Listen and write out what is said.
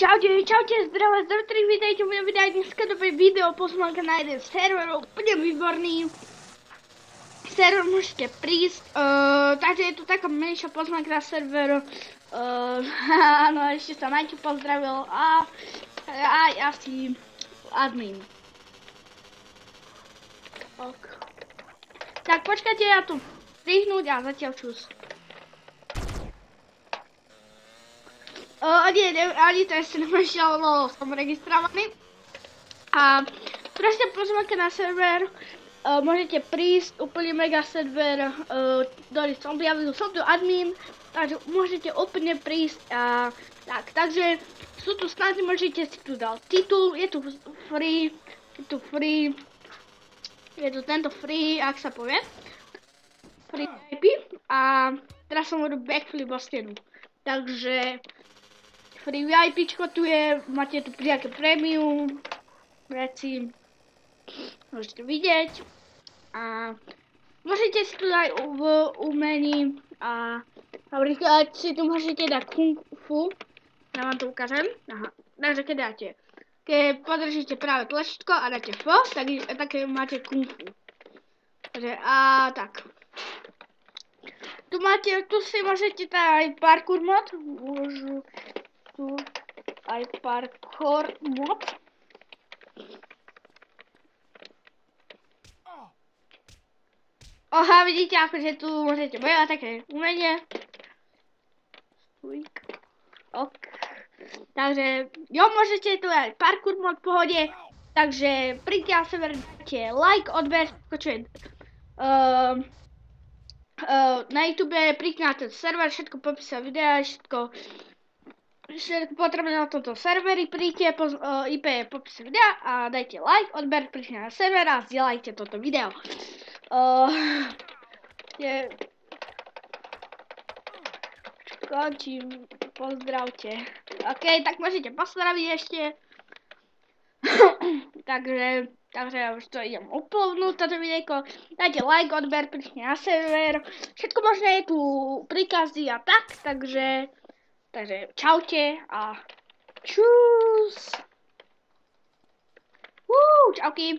Čaute, zdravá, vítajte, budem vydať dneska nové video, pozvánka na jeden server, úplne výborný server, môžete prísť, takže je tu taká menšia pozvánka na server, áno, ešte sa Maťo pozdravil a aj asi admin. Ok. Tak počkajte, ja tu prihnúť a zatiaľ čus. Ani to ešte nešiel, no som registrovaný. A proste pozvánka na server, môžete prísť, úplne mega server, ktorý som objavil, som tu admin, takže môžete úplne prísť a tak. Takže sú tu snady, môžete si tu dať titul, je tu free, je tu tento free, ak sa povie, free IP a teraz som robil backflip o stenu. Takže free VIPčko tu je, máte tu nejaké premium veci, môžete vidieť a môžete si tu dať v umení a napríklad si tu môžete dať kung fu, ja vám to ukážem, aha, takže keď podržíte práve tlačítko a dáte F, tak máte kung fu, takže a tak. Tu si môžete dať aj parkour mod, môžu tu aj parkour mod. Oha, vidíte, akože tu môžete bojovať také umenie. Ok. Takže, jo, môžete tu aj parkour mod v pohode. Takže príďte na server, dajte like, odber, čo je na YouTube, príďte na ten server, všetko popísa videa, všetko potrebné na tomto serveri, príďte, IP je popis videa a dajte like, odber, príďte na server a zdieľajte toto video. Končím, pozdravte. Ok, tak môžete pozdraviť ešte. takže už to idem uplovnúť, toto videjko. Dajte like, odber, príďte na server. Všetko možné je tu príkazy a tak, takže čaute a čus. Čauky.